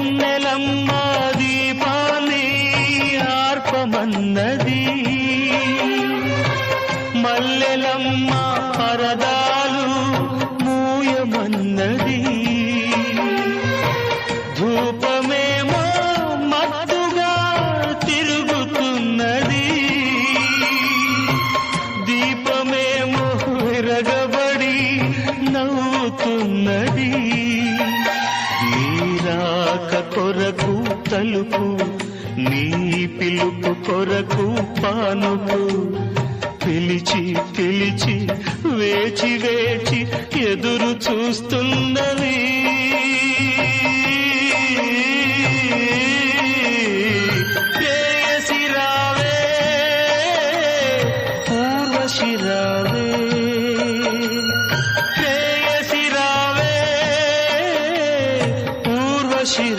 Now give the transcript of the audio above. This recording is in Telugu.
వెన్నెలమ్మ దీపాన్ని ఆర్పమన్నది, మల్లెలమ్మ పరదాలు మూయమన్నది, ధూపమేమో మత్తుగా తిరుగుతున్నది, దీపమేమో విరగబడి నవ్వుతున్నది. నీరాక కొరకు తలుపు, నీ పిలుపు కొరకు పానుపు, పిలిచి పిలిచి వేచి వేచి ఎదురు చూస్తున్నది.